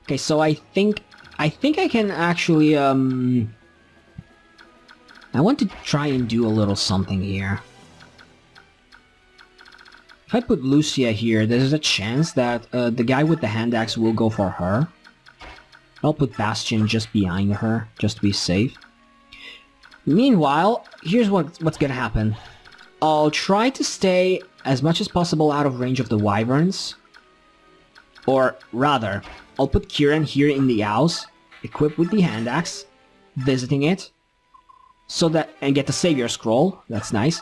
Okay, so I think I can actually, I want to try and do a little something here. If I put Lucia here, there's a chance that the guy with the hand axe will go for her. I'll put Bastion just behind her, just to be safe. Meanwhile, here's what's gonna happen. I'll try to stay as much as possible out of range of the wyverns. Or rather, I'll put Kieran here in the house, equipped with the hand axe, visiting it, so that, and get the Savior Scroll, that's nice,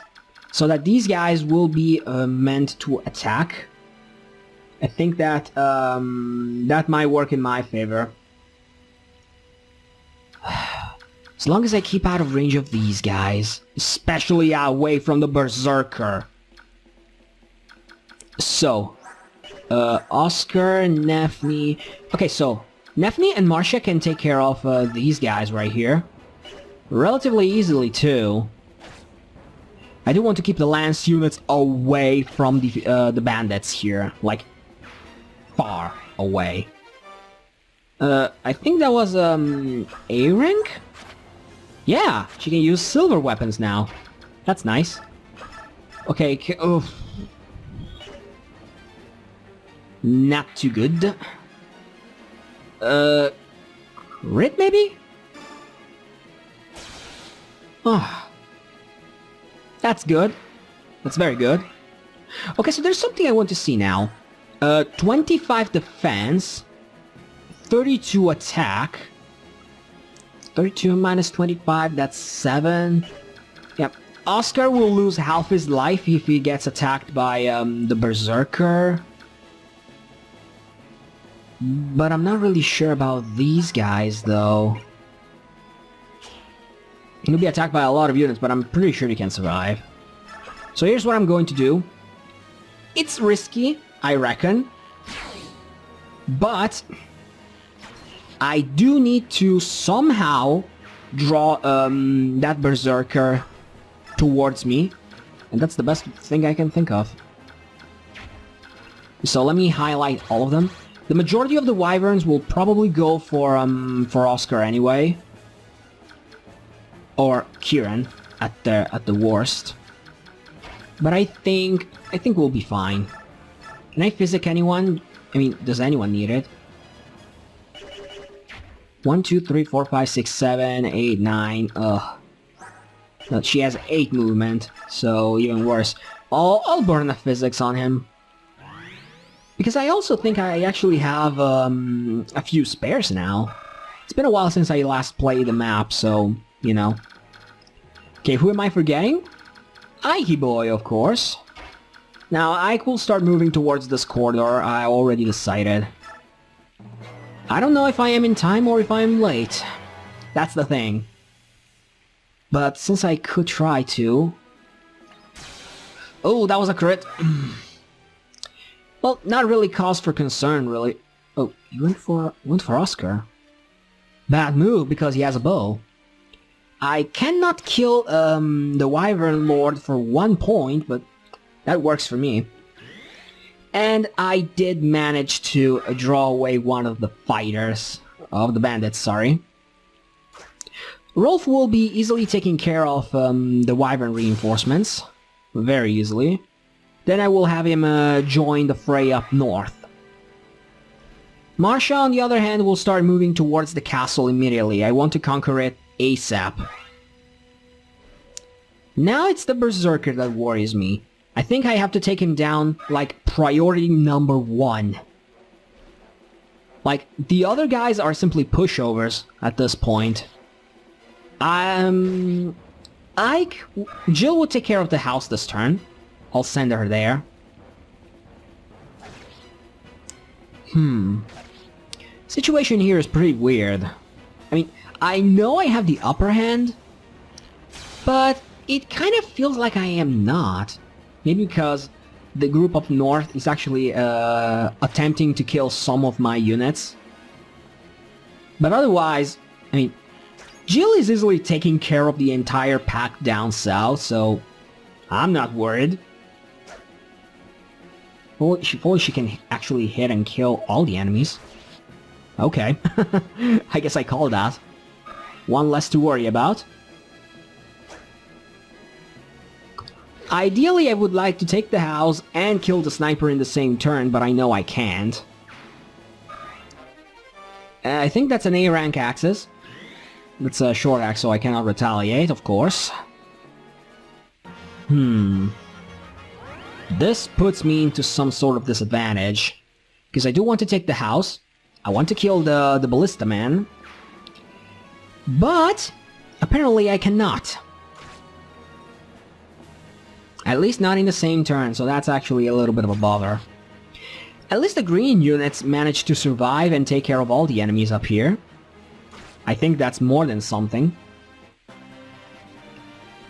so that these guys will be meant to attack. I think that that might work in my favor. As long as I keep out of range of these guys, especially away from the Berserker. So, Oscar, Nefni... Okay, so, Nefni and Marcia can take care of these guys right here. Relatively easily, too. I do want to keep the Lance units away from the bandits here. Like, far away. I think that was, A-Rank? Yeah, she can use silver weapons now. That's nice. Okay, oh. Not too good. Crit maybe? Oh. That's good. That's very good. Okay, so there's something I want to see now. 25 defense, 32 attack. 32 minus 25, that's 7. Yep. Oscar will lose half his life if he gets attacked by the Berserker. But I'm not really sure about these guys, though. He'll be attacked by a lot of units, but I'm pretty sure he can survive. So here's what I'm going to do. It's risky, I reckon. But I do need to somehow draw that Berserker towards me. And that's the best thing I can think of. So let me highlight all of them. The majority of the Wyverns will probably go for Oscar anyway. Or Kieran at the worst. But I think we'll be fine. Can I physic anyone? I mean, does anyone need it? 1, 2, 3, 4, 5, 6, 7, 8, 9. Ugh. No, she has 8 movement, so even worse. I'll burn the physics on him. Because I also think I actually have a few spares now. It's been a while since I last played the map, so, you know. Okay, who am I forgetting? Ike Boy, of course. Now, Ike will start moving towards this corridor, I already decided. I don't know if I am in time or if I am late. That's the thing. But since I could try to... Oh, that was a crit. Well, not really cause for concern, really. Oh, he went for Oscar. Bad move, because he has a bow. I cannot kill the Wyvern Lord for 1 point, but that works for me. And I did manage to draw away one of the fighters, of the bandits, sorry. Rolf will be easily taking care of the Wyvern reinforcements, very easily. Then I will have him join the fray up north. Marcia, on the other hand, will start moving towards the castle immediately. I want to conquer it ASAP. Now it's the Berserker that worries me. I think I have to take him down, like, priority number 1. Like, the other guys are simply pushovers at this point. Jill will take care of the house this turn. I'll send her there. Situation here is pretty weird. I mean, I know I have the upper hand, but it kind of feels like I am not. Maybe because the group up north is actually attempting to kill some of my units. But otherwise, I mean, Jill is easily taking care of the entire pack down south, so I'm not worried. If only she can actually hit and kill all the enemies. Okay. I guess I call that. One less to worry about. Ideally, I would like to take the house and kill the sniper in the same turn, but I know I can't. I think that's an A rank axis. It's a short axe, so I cannot retaliate, of course. This puts me into some sort of disadvantage. Because I do want to take the house. I want to kill the ballista man. But apparently I cannot. At least not in the same turn, so that's actually a little bit of a bother. At least the green units managed to survive and take care of all the enemies up here. I think that's more than something.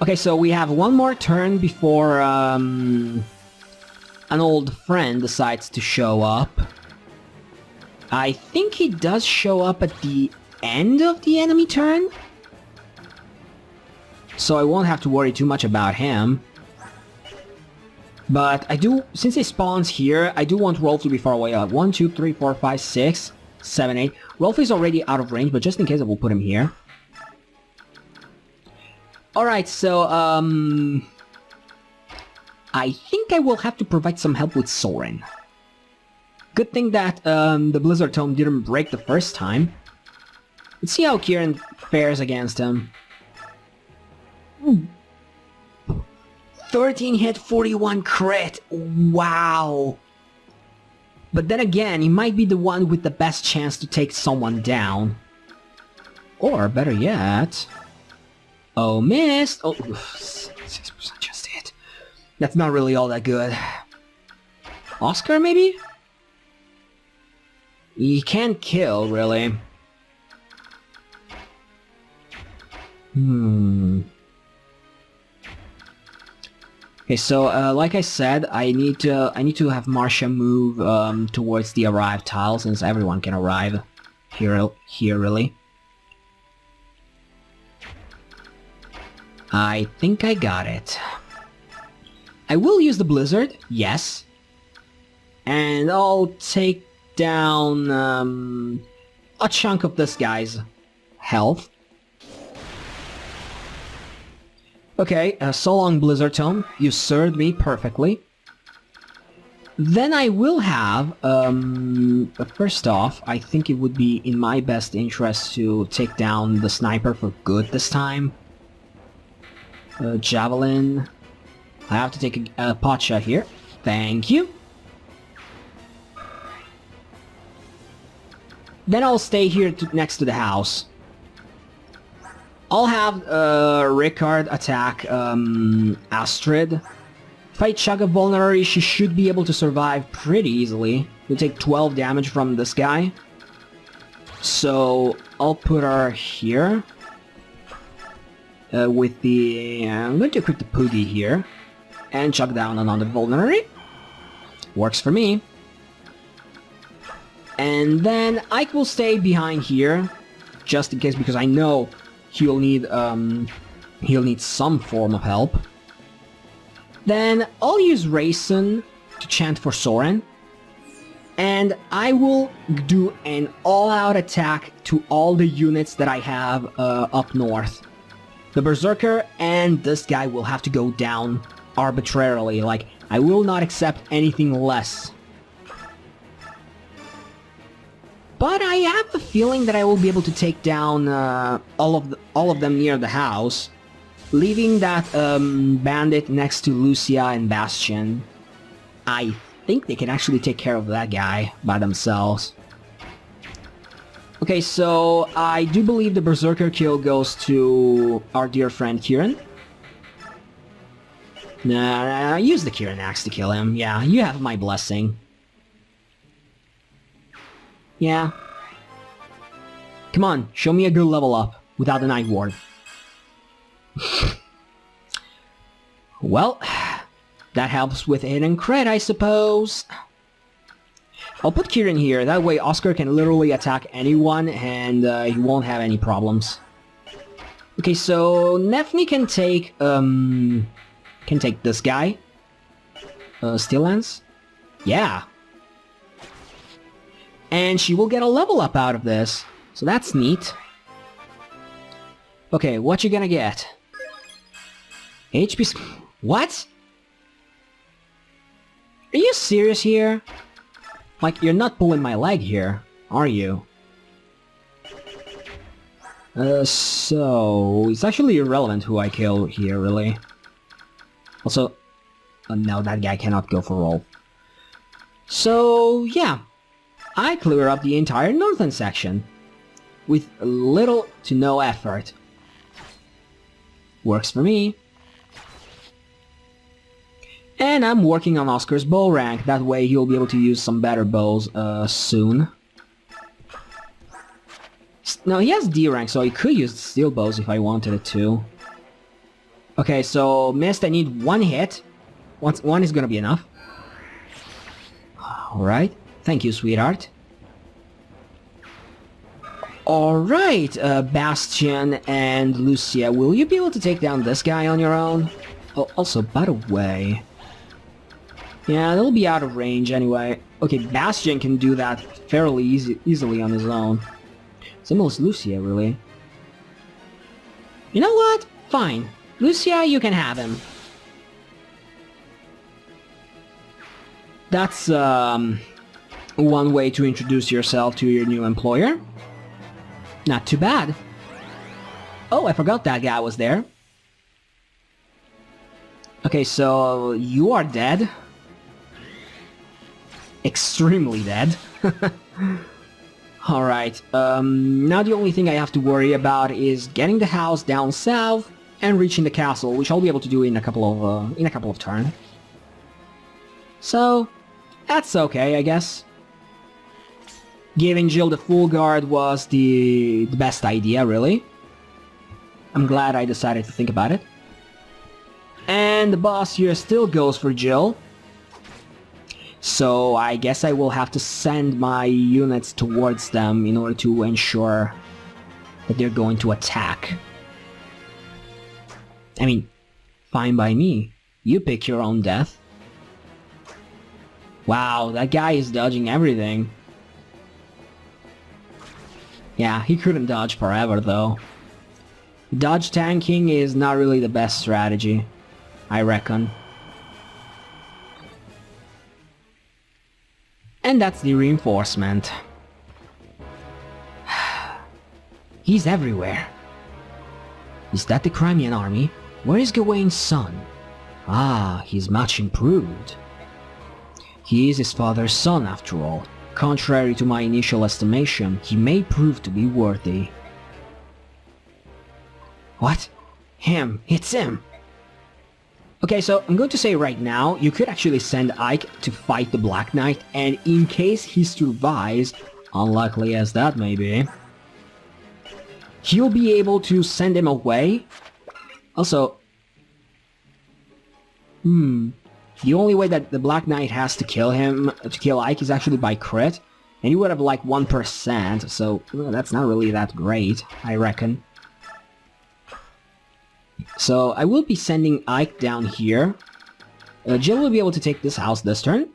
Okay, so we have one more turn before an old friend decides to show up. I think he does show up at the end of the enemy turn. So I won't have to worry too much about him. But I do, since he spawns here, I do want Rolf to be far away. 1, 2, 3, 4, 5, 6, 7, 8. Rolf is already out of range, but just in case I will put him here. Alright, so, I think I will have to provide some help with Soren. Good thing that the Blizzard Tome didn't break the first time. Let's see how Kieran fares against him. 13 hit, 41 crit. Wow. But then again, he might be the one with the best chance to take someone down. Or, better yet... Oh, missed! Oh, 6% just hit. That's not really all that good. Oscar, maybe? He can't kill, really. Okay, so like I said, I need to have Marcia move towards the arrive tile, since everyone can arrive here really. I think I got it. I will use the blizzard, yes, and I'll take down a chunk of this guy's health. Okay, so long Blizzard Tome, you served me perfectly. Then I will have, first off, I think it would be in my best interest to take down the sniper for good this time. Javelin. I have to take a pot shot here. Thank you. Then I'll stay here next to the house. I'll have Rickard attack Astrid. If I chuck a vulnerary, she should be able to survive pretty easily. We'll take 12 damage from this guy. So I'll put her here. With the... I'm going to equip the Poogie here. And chuck down another vulnerary. Works for me. And then I will stay behind here. Just in case, because I know he'll need some form of help. Then I'll use Rayson to chant for Soren. And I will do an all-out attack to all the units that I have up north. The Berserker and this guy will have to go down arbitrarily. Like, I will not accept anything less. But I have the feeling that I will be able to take down all of them near the house, leaving that bandit next to Lucia and Bastion. I think they can actually take care of that guy by themselves. Okay, so I do believe the Berserker kill goes to our dear friend Kieran. Nah, use the Kieran axe to kill him. Yeah, you have my blessing. Yeah. Come on, show me a good level up without the Night Ward. Well, that helps with hit and crit, I suppose. I'll put Kieran here, that way Oscar can literally attack anyone and he won't have any problems. Okay, so Nefni can take this guy. Steel Lance? Yeah. And she will get a level up out of this. So that's neat. Okay, what you gonna get? HP... What? Are you serious here? Like, you're not pulling my leg here, are you? So... It's actually irrelevant who I kill here, really. Also... no, that guy cannot go for roll. So, yeah. I clear up the entire northern section. With little to no effort. Works for me. And I'm working on Oscar's bow rank, that way he'll be able to use some better bows soon. Now he has D rank, so he could use steel bows if I wanted it to. Okay, so missed, I need one hit. One is gonna be enough. Alright, thank you, sweetheart. Alright, Bastion and Lucia, will you be able to take down this guy on your own? Oh, also, by the way... Yeah, they'll be out of range anyway. Okay, Bastion can do that fairly easily on his own. Same as Lucia, really. You know what? Fine. Lucia, you can have him. That's, one way to introduce yourself to your new employer. Not too bad. Oh, I forgot that guy was there. Okay, so you are dead. Extremely dead. Alright, now the only thing I have to worry about is getting the house down south and reaching the castle, which I'll be able to do in a couple of turns. So, that's okay, I guess. Giving Jill the full guard was the best idea, really. I'm glad I decided to think about it. And the boss here still goes for Jill. So I guess I will have to send my units towards them in order to ensure that they're going to attack. I mean, fine by me. You pick your own death. Wow, that guy is dodging everything. Yeah, he couldn't dodge forever though. Dodge tanking is not really the best strategy, I reckon. And that's the reinforcement. He's everywhere. Is that the Crimean army? Where is Gawain's son? Ah, he's much improved. He is his father's son after all. Contrary to my initial estimation, he may prove to be worthy. What? Him! It's him! Okay, so I'm going to say right now, you could actually send Ike to fight the Black Knight, and in case he survives, unlikely as that may be, he'll be able to send him away. Also, the only way that the Black Knight has to kill him, to kill Ike, is actually by crit, and he would have like 1%, so well, that's not really that great, I reckon. So I will be sending Ike down here. Jill will be able to take this house this turn.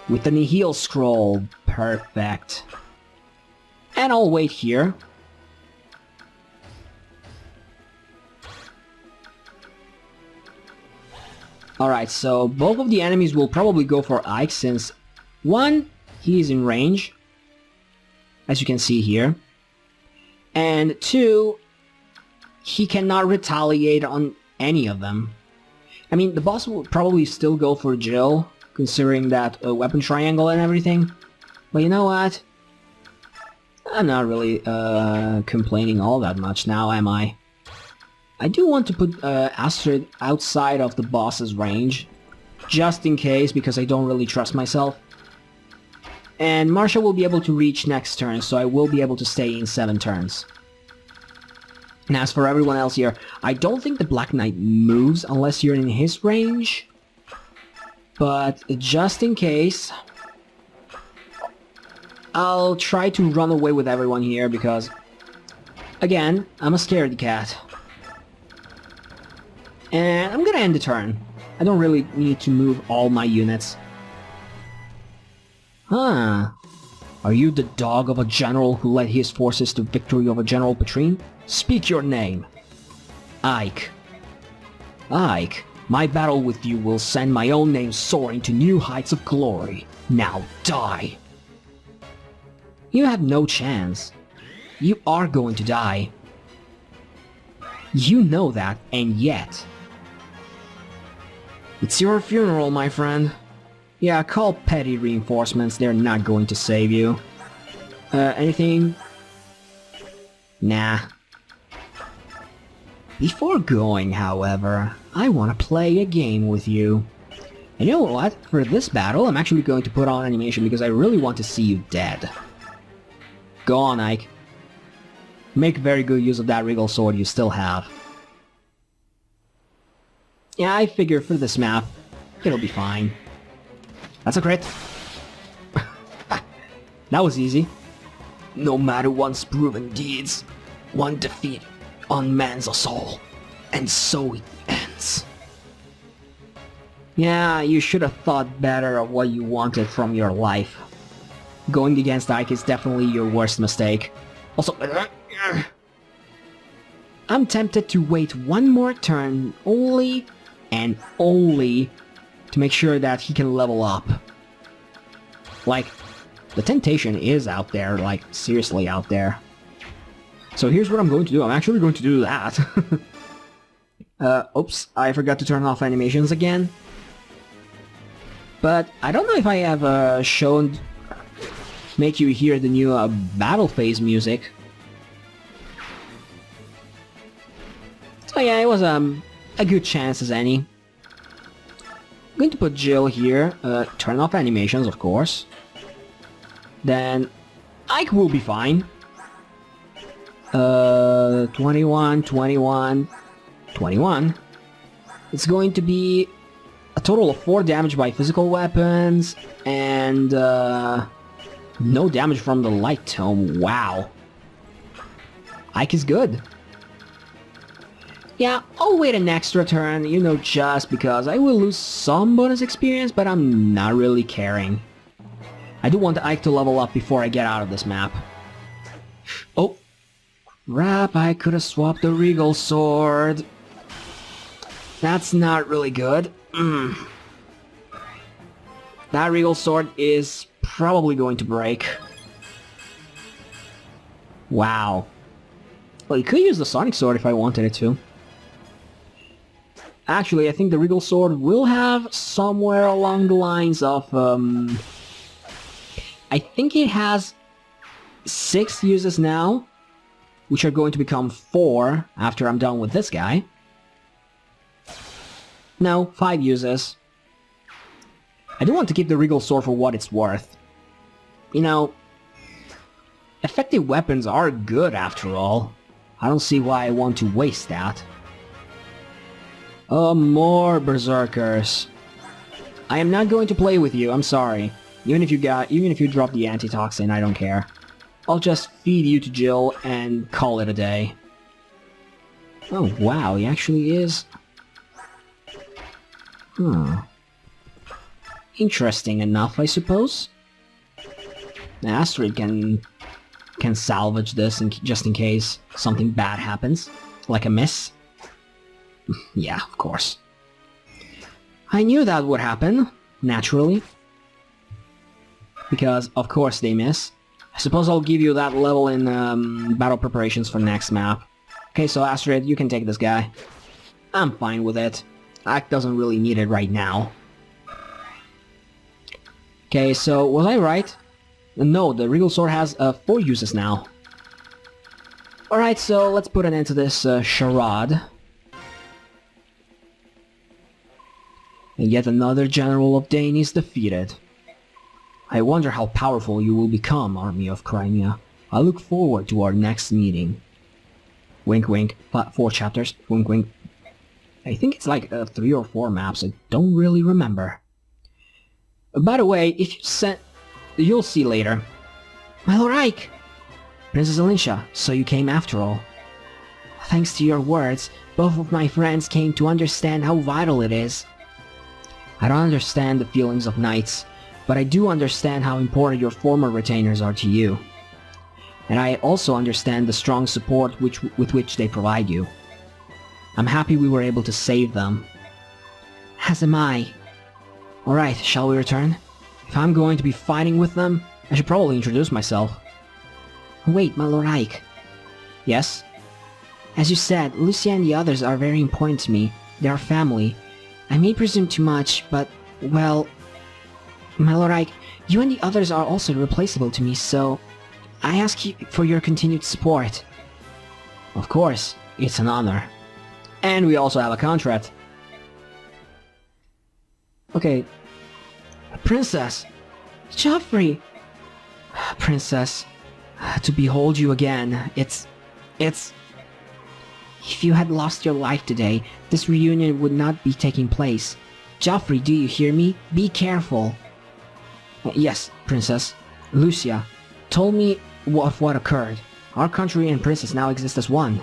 With the Nihil Scroll. Perfect. And I'll wait here. Alright, so both of the enemies will probably go for Ike since, one, he is in range, as you can see here, and two, he cannot retaliate on any of them. I mean, the boss will probably still go for Jill, considering that weapon triangle and everything, but you know what? I'm not really complaining all that much now, am I? I do want to put Astrid outside of the boss's range, just in case, because I don't really trust myself. And Marsha will be able to reach next turn, so I will be able to stay in 7 turns. And as for everyone else here, I don't think the Black Knight moves unless you're in his range. But just in case, I'll try to run away with everyone here because, again, I'm a scaredy cat. And I'm gonna end the turn. I don't really need to move all my units. Huh. Are you the dog of a general who led his forces to victory over General Petrine? Speak your name. Ike. Ike, my battle with you will send my own name soaring to new heights of glory. Now die. You have no chance. You are going to die. You know that, and yet... It's your funeral, my friend. Yeah, call petty reinforcements, they're not going to save you. Anything? Nah. Before going, however, I want to play a game with you. And you know what? For this battle, I'm actually going to put on animation because I really want to see you dead. Go on, Ike. Make very good use of that regal sword you still have. Yeah, I figure for this map, it'll be fine. That's a crit. That was easy. No matter one's proven deeds, one defeat unmans us all, and so it ends. Yeah, you should have thought better of what you wanted from your life. Going against Ike is definitely your worst mistake. Also, I'm tempted to wait one more turn, only and only to make sure that he can level up. Like, the temptation is out there, like, seriously out there. So here's what I'm going to do. I'm actually going to do that. Oops, I forgot to turn off animations again. But I don't know if I have shown... make you hear the new battle phase music. So yeah, it was a good chance as any. I'm going to put Jill here, turn off animations, of course. Then Ike will be fine. 21, 21, 21. It's going to be a total of 4 damage by physical weapons, and no damage from the light tome. Wow. Ike is good. Yeah, I'll wait an extra turn, you know, just because I will lose some bonus experience, but I'm not really caring. I do want Ike to level up before I get out of this map. Oh. Crap, I could have swapped the regal sword. That's not really good. That regal sword is probably going to break. Wow. Well, you could use the sonic sword if I wanted it to. Actually, I think the regal sword will have somewhere along the lines of, I think it has 6 uses now, which are going to become 4 after I'm done with this guy. No, 5 uses. I do want to keep the regal sword for what it's worth. You know, effective weapons are good after all. I don't see why I want to waste that. Oh, more berserkers. I am not going to play with you, I'm sorry. Even if you drop the antitoxin, I don't care. I'll just feed you to Jill and call it a day. Oh wow, he actually is... Interesting enough, I suppose. Astrid can salvage this just in case something bad happens. Like a miss. Yeah, of course. I knew that would happen, naturally. Because, of course, they miss. I suppose I'll give you that level in battle preparations for next map. Okay, so Astrid, you can take this guy. I'm fine with it. Ike doesn't really need it right now. Okay, so was I right? No, the regal sword has 4 uses now. Alright, so let's put an end to this charade. And yet another general of Dane is defeated. I wonder how powerful you will become, Army of Crimea. I look forward to our next meeting. Wink wink, 4 chapters, wink wink. I think it's like 3 or 4 maps, I don't really remember. By the way, if you sent... you'll see later. My Lord Ike! Princess Alicia, so you came after all. Thanks to your words, both of my friends came to understand how vital it is. I don't understand the feelings of knights, but I do understand how important your former retainers are to you. And I also understand the strong support with which they provide you. I'm happy we were able to save them. As am I. Alright, shall we return? If I'm going to be fighting with them, I should probably introduce myself. Wait, my Lord Ike. Yes? As you said, Lucia and the others are very important to me. They are family. I may presume too much, but, well... My Lord Ike, you and the others are also irreplaceable to me, so... I ask you for your continued support. Of course, it's an honor. And we also have a contract. Okay. Princess! Joffrey! Princess, to behold you again, it's... If you had lost your life today, this reunion would not be taking place. Joffrey, do you hear me? Be careful. Yes, Princess. Lucia told me what occurred. Our country and princess now exist as one.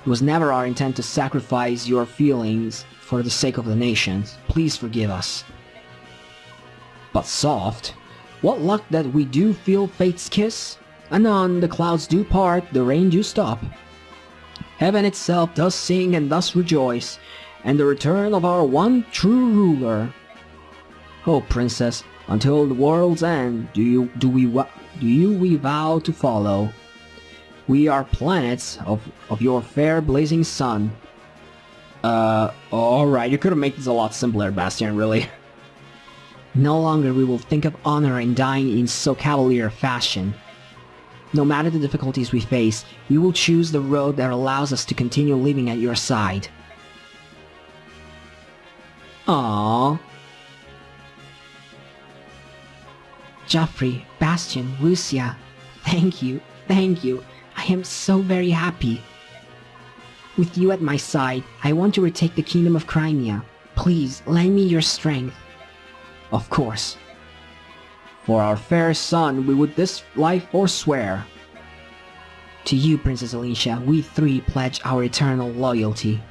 It was never our intent to sacrifice your feelings for the sake of the nations. Please forgive us. But soft, what luck that we do feel fate's kiss? Anon the clouds do part, the rain do stop. Heaven itself does sing and thus rejoice, and the return of our one true ruler. Oh, Princess, until the world's end, do we vow to follow? We are planets of your fair blazing sun. Alright, you could have made this a lot simpler, Bastian, really. No longer we will think of honor and dying in so cavalier a fashion. No matter the difficulties we face, we will choose the road that allows us to continue living at your side. Aww. Joffrey, Bastian, Lucia, thank you, thank you. I am so very happy. With you at my side, I want to retake the kingdom of Crimea. Please, lend me your strength. Of course. For our fair son, we would this life forswear. To you, Princess Alicia, we three pledge our eternal loyalty.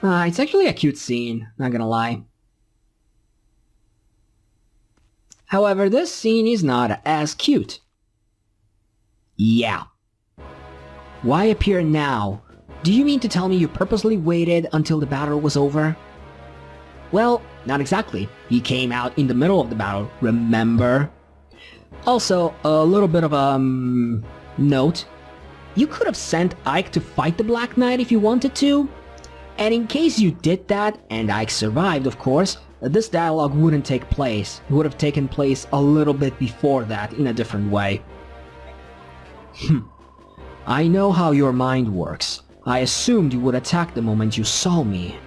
It's actually a cute scene, not gonna lie. However, this scene is not as cute. Yeah. Why appear now? Do you mean to tell me you purposely waited until the battle was over? Well, not exactly. He came out in the middle of the battle, remember? Also, a little bit of a note. You could have sent Ike to fight the Black Knight if you wanted to. And in case you did that, and Ike survived of course, this dialogue wouldn't take place. It would have taken place a little bit before that, in a different way. I know how your mind works. I assumed you would attack the moment you saw me.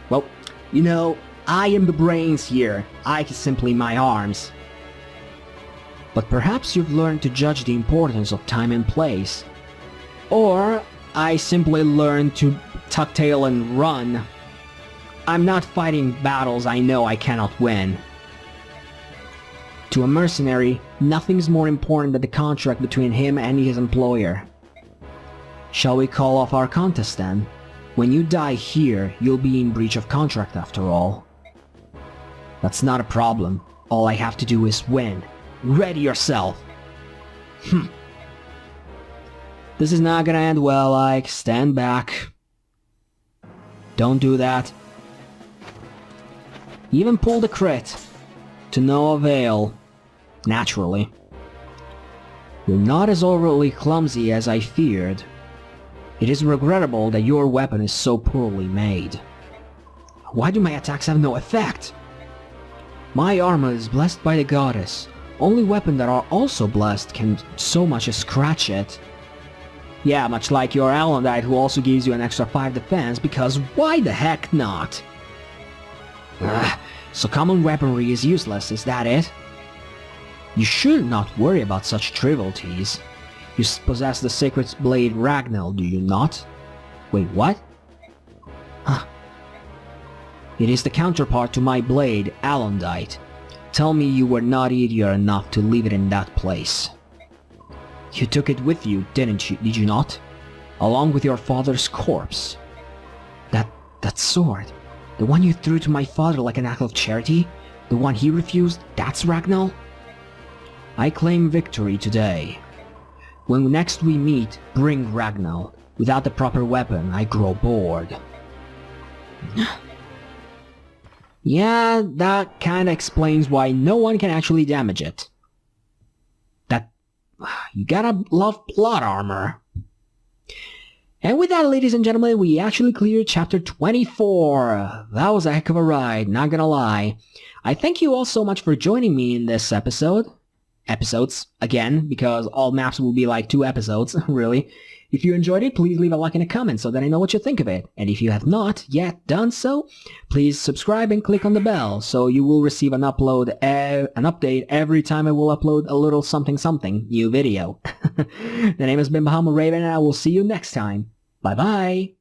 Well, you know, I am the brains here. Ike is simply my arms. But perhaps you've learned to judge the importance of time and place. Or I simply learned to tuck tail and run. I'm not fighting battles I know I cannot win. To a mercenary, nothing's more important than the contract between him and his employer. Shall we call off our contest then? When you die here, you'll be in breach of contract after all. That's not a problem. All I have to do is win. Ready yourself! This is not gonna end well, Ike. Stand back. Don't do that. Even pulled a crit. To no avail. Naturally. You're not as overly clumsy as I feared. It is regrettable that your weapon is so poorly made. Why do my attacks have no effect? My armor is blessed by the goddess. Only weapons that are also blessed can so much as scratch it. Yeah, much like your Alondite who also gives you an extra 5 defense, because why the heck not? So common weaponry is useless, is that it? You should not worry about such trivialities. You possess the sacred blade Ragnell, do you not? Wait, what? It is the counterpart to my blade, Alondite. Tell me you were not idiot enough to leave it in that place. You took it with you, did you not? Along with your father's corpse. That sword. The one you threw to my father like an act of charity? The one he refused? That's Ragnar? I claim victory today. When next we meet, bring Ragnar. Without the proper weapon, I grow bored. Yeah, that kinda explains why no one can actually damage it. You gotta love plot armor. And with that, ladies and gentlemen, we actually cleared chapter 24. That was a heck of a ride, not gonna lie. I thank you all so much for joining me in this episodes, again, because all maps will be like 2 episodes, really. If you enjoyed it, please leave a like and a comment so that I know what you think of it. And if you have not yet done so, please subscribe and click on the bell so you will receive an update every time I will upload a little something new video. The name has been Bahama Raven and I will see you next time. Bye bye!